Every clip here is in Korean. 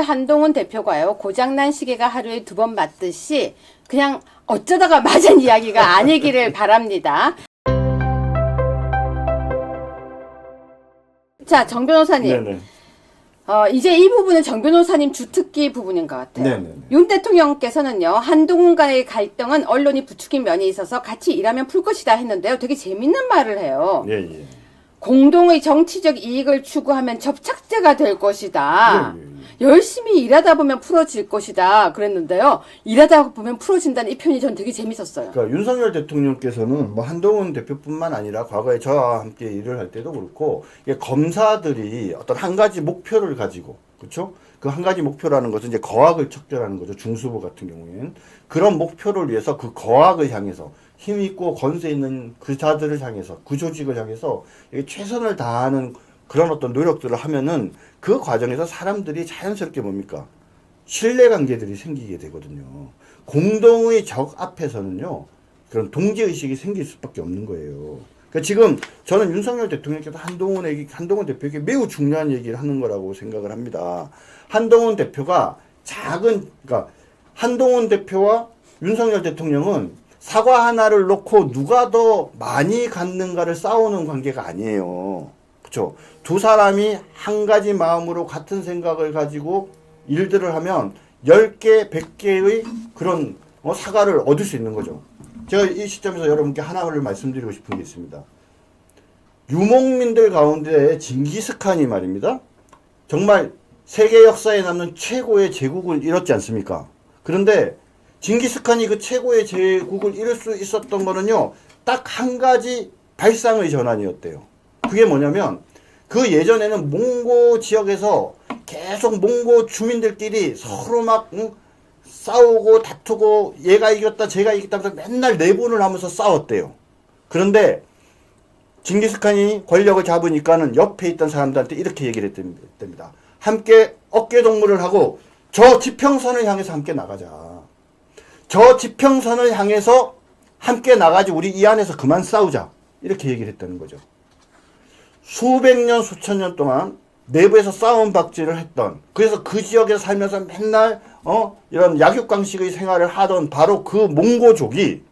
한동훈 대표가요, 고장난 시계가 하루에 2번 맞듯이 그냥 어쩌다가 맞은 이야기가 아니기를 바랍니다. 자, 정 변호사님. 네네. 이제 이 부분은 정 변호사님 주특기 부분인 것 같아요. 네네. 윤 대통령께서는요, 한동훈 간의 갈등은 언론이 부추긴 면이 있어서 같이 일하면 풀 것이다 했는데요. 되게 재밌는 말을 해요. 예, 예. 공동의 정치적 이익을 추구하면 접착제가 될 것이다. 예, 예. 열심히 일하다 보면 풀어질 것이다 그랬는데요. 일하다 보면 풀어진다는 이 표현이 전 되게 재밌었어요. 그러니까 윤석열 대통령께서는 뭐 한동훈 대표뿐만 아니라 과거에 저와 함께 일을 할 때도 그렇고, 이게 검사들이 어떤 한 가지 목표를 가지고, 그렇죠? 그 한 가지 목표라는 것은 이제 거악을 척결하는 거죠. 중수부 같은 경우에는 그런 목표를 위해서 그 거악을 향해서 힘 있고 권세 있는 그 자들을 향해서, 그 조직을 향해서 최선을 다하는 그런 어떤 노력들을 하면은 그 과정에서 사람들이 자연스럽게 뭡니까? 신뢰관계들이 생기게 되거든요. 공동의 적 앞에서는요, 그런 동지의식이 생길 수밖에 없는 거예요. 그러니까 지금 저는 윤석열 대통령께서 한동훈 대표에게 매우 중요한 얘기를 하는 거라고 생각을 합니다. 한동훈 대표가 그러니까 한동훈 대표와 윤석열 대통령은 사과 하나를 놓고 누가 더 많이 갖는가를 싸우는 관계가 아니에요. 그렇죠? 두 사람이 한 가지 마음으로 같은 생각을 가지고 일들을 하면 10개, 100개의 그런 사과를 얻을 수 있는 거죠. 제가 이 시점에서 여러분께 하나를 말씀드리고 싶은 게 있습니다. 유목민들 가운데 징기스칸이 말입니다. 정말 세계 역사에 남는 최고의 제국을 이뤘지 않습니까? 그런데 징기스칸이 그 최고의 제국을 이룰 수 있었던 거는요, 딱 한 가지 발상의 전환이었대요. 그게 뭐냐면, 그 예전에는 몽고 지역에서 계속 몽고 주민들끼리 서로 막 싸우고 다투고, 얘가 이겼다 제가 이겼다 하면서 맨날 내분을 하면서 싸웠대요. 그런데 징기스칸이 권력을 잡으니까는 옆에 있던 사람들한테 이렇게 얘기를 했답니다. 함께 어깨동무를 하고 저 지평선을 향해서 함께 나가자. 저 지평선을 향해서 함께 나가지, 우리 이 안에서 그만 싸우자. 이렇게 얘기를 했다는 거죠. 수백 년, 수천 년 동안 내부에서 싸움박질을 했던, 그래서 그 지역에 살면서 맨날 이런 약육강식의 생활을 하던 바로 그 몽고족이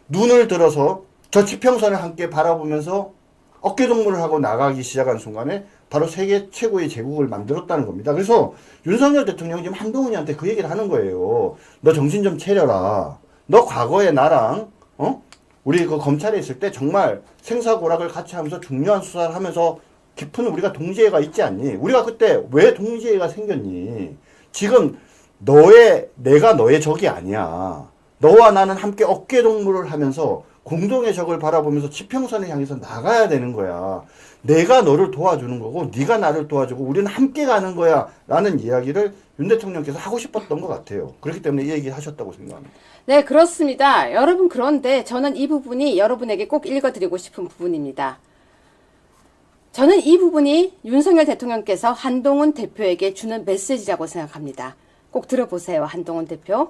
눈을 들어서 저 지평선을 함께 바라보면서 어깨동무를 하고 나가기 시작한 순간에 바로 세계 최고의 제국을 만들었다는 겁니다. 그래서 윤석열 대통령이 지금 한동훈이한테 그 얘기를 하는 거예요. 너 정신 좀 차려라. 너 과거에 나랑 우리 그 검찰에 있을 때 정말 생사고락을 같이 하면서 중요한 수사를 하면서 깊은 우리가 동지애가 있지 않니? 우리가 그때 왜 동지애가 생겼니? 지금 내가 너의 적이 아니야. 너와 나는 함께 어깨동무를 하면서 공동의 적을 바라보면서 지평선을 향해서 나가야 되는 거야. 내가 너를 도와주는 거고 네가 나를 도와주고 우리는 함께 가는 거야 라는 이야기를 윤 대통령께서 하고 싶었던 것 같아요. 그렇기 때문에 이 얘기를 하셨다고 생각합니다. 네, 그렇습니다. 여러분, 그런데 저는 이 부분이 여러분에게 꼭 읽어드리고 싶은 부분입니다. 저는 이 부분이 윤석열 대통령께서 한동훈 대표에게 주는 메시지라고 생각합니다. 꼭 들어보세요, 한동훈 대표.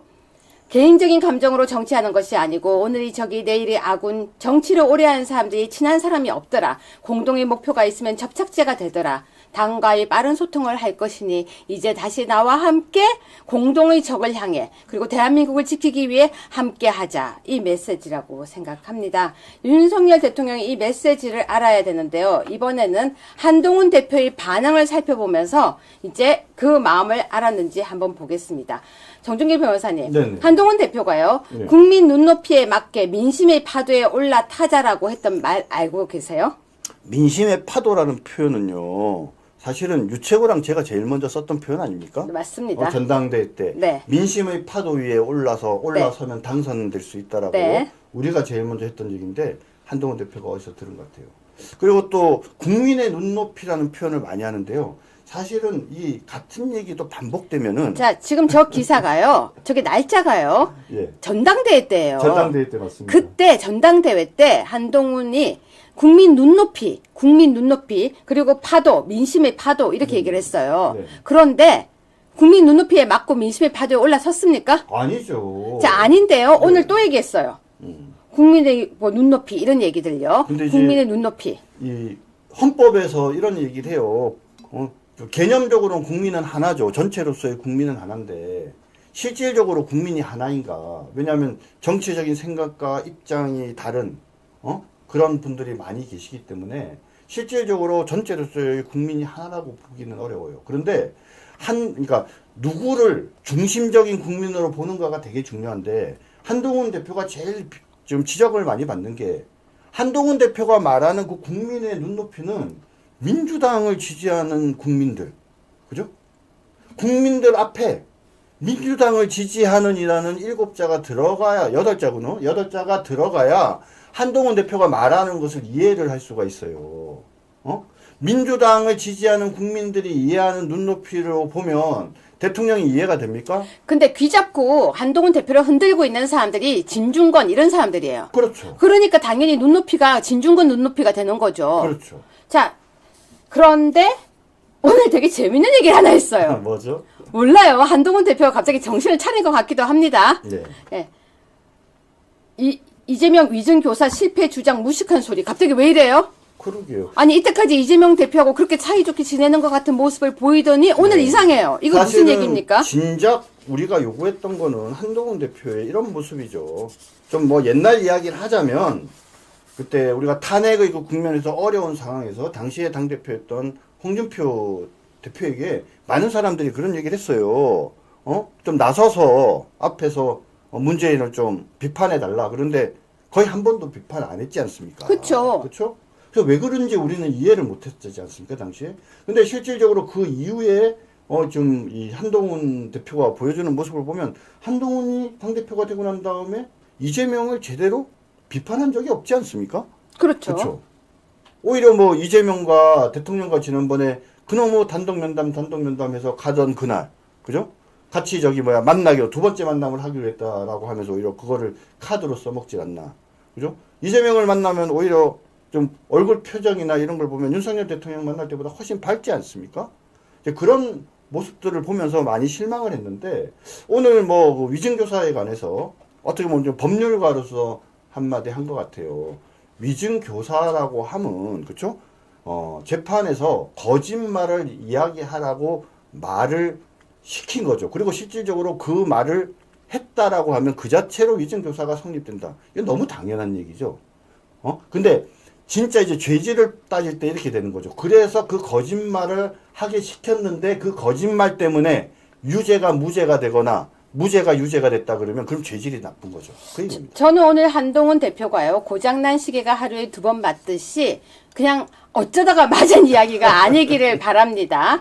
개인적인 감정으로 정치하는 것이 아니고 오늘이 적이 내일이 아군, 정치를 오래 하는 사람들이 친한 사람이 없더라. 공동의 목표가 있으면 접착제가 되더라. 당과의 빠른 소통을 할 것이니 이제 다시 나와 함께 공동의 적을 향해, 그리고 대한민국을 지키기 위해 함께 하자. 이 메시지라고 생각합니다. 윤석열 대통령이 이 메시지를 알아야 되는데요. 이번에는 한동훈 대표의 반응을 살펴보면서 이제 그 마음을 알았는지 한번 보겠습니다. 정준길 변호사님, 네네. 한동훈 대표가요, 네. 국민 눈높이에 맞게 민심의 파도에 올라타자라고 했던 말 알고 계세요? 민심의 파도라는 표현은요, 사실은 유채구랑 제가 제일 먼저 썼던 표현 아닙니까? 네, 맞습니다. 전당대회 때 네. 민심의 파도 위에 올라서면 네. 당선될 수 있다라고 네. 우리가 제일 먼저 했던 얘기인데 한동훈 대표가 어디서 들은 것 같아요. 그리고 또 국민의 눈높이라는 표현을 많이 하는데요. 사실은 이 같은 얘기도 반복되면은, 자, 지금 저 기사가요, 저게 날짜가요, 예, 전당대회 때예요. 전당대회 때 맞습니다. 그때 전당대회 때 한동훈이 국민 눈높이, 그리고 파도, 민심의 파도 이렇게 얘기를 했어요. 네. 그런데 국민 눈높이에 맞고 민심의 파도에 올라섰습니까? 아니죠. 자, 아닌데요. 네. 오늘 또 얘기했어요. 국민의 눈높이 이런 얘기들요. 근데 이제 국민의 눈높이. 이 헌법에서 이런 얘기를 해요. 개념적으로는 국민은 하나죠. 전체로서의 국민은 하나인데 실질적으로 국민이 하나인가? 왜냐하면 정치적인 생각과 입장이 다른 그런 분들이 많이 계시기 때문에 실질적으로 전체로서의 국민이 하나라고 보기는 어려워요. 그런데 그러니까 누구를 중심적인 국민으로 보는가가 되게 중요한데 한동훈 대표가 제일 좀 지적을 많이 받는 게 한동훈 대표가 말하는 그 국민의 눈높이는 민주당을 지지하는 국민들, 그죠? 국민들 앞에 민주당을 지지하는 이라는 7자가 들어가야, 8자구나? 8자가 들어가야 한동훈 대표가 말하는 것을 이해를 할 수가 있어요. 민주당을 지지하는 국민들이 이해하는 눈높이로 보면 대통령이 이해가 됩니까? 근데 귀 잡고 한동훈 대표를 흔들고 있는 사람들이 진중권 이런 사람들이에요. 그렇죠. 그러니까 당연히 눈높이가 진중권 눈높이가 되는 거죠. 그렇죠. 자, 그런데 오늘 되게 재밌는 얘기를 하나 했어요. 뭐죠? 몰라요. 한동훈 대표가 갑자기 정신을 차린 것 같기도 합니다. 네. 예. 이재명 위증교사 실패 주장 무식한 소리. 갑자기 왜 이래요? 그러게요. 아니 이때까지 이재명 대표하고 그렇게 사이좋게 지내는 것 같은 모습을 보이더니 오늘 네. 이상해요. 이거 무슨 얘기입니까? 진작 우리가 요구했던 거는 한동훈 대표의 이런 모습이죠. 좀 뭐 옛날 이야기를 하자면 그때 우리가 탄핵의 그 국면에서 어려운 상황에서 당시에 당대표였던 홍준표 대표에게 많은 사람들이 그런 얘기를 했어요. 좀 나서서 앞에서 문재인을 좀 비판해달라. 그런데 거의 한 번도 비판 안 했지 않습니까? 그쵸. 그렇죠? 그래서 왜 그런지 우리는 이해를 못했지 않습니까, 당시에? 근데 실질적으로 그 이후에 좀 이 한동훈 대표가 보여주는 모습을 보면 한동훈이 당대표가 되고 난 다음에 이재명을 제대로 비판한 적이 없지 않습니까? 그렇죠. 그렇죠. 오히려 뭐 이재명과 대통령과 지난번에 그놈의 단독 면담해서 가던 그날, 그죠? 같이 만나기로 두 번째 만남을 하기로 했다라고 하면서 오히려 그거를 카드로 써먹질 않나, 그죠? 이재명을 만나면 오히려 좀 얼굴 표정이나 이런 걸 보면 윤석열 대통령 만날 때보다 훨씬 밝지 않습니까? 이제 그런 모습들을 보면서 많이 실망을 했는데 오늘 뭐 위증교사에 관해서 어떻게 보면 좀 법률가로서 한마디 한 것 같아요. 위증교사라고 하면 그렇죠? 재판에서 거짓말을 이야기하라고 말을 시킨 거죠. 그리고 실질적으로 그 말을 했다라고 하면 그 자체로 위증교사가 성립된다. 이건 너무 당연한 얘기죠. 근데 진짜 이제 죄질을 따질 때 이렇게 되는 거죠. 그래서 그 거짓말을 하게 시켰는데 그 거짓말 때문에 유죄가 무죄가 되거나 무죄가 유죄가 됐다 그러면 그럼 죄질이 나쁜 거죠. 그 얘기입니다. 저는 오늘 한동훈 대표가요. 고장난 시계가 하루에 2번 맞듯이 그냥 어쩌다가 맞은 이야기가 아니기를 바랍니다.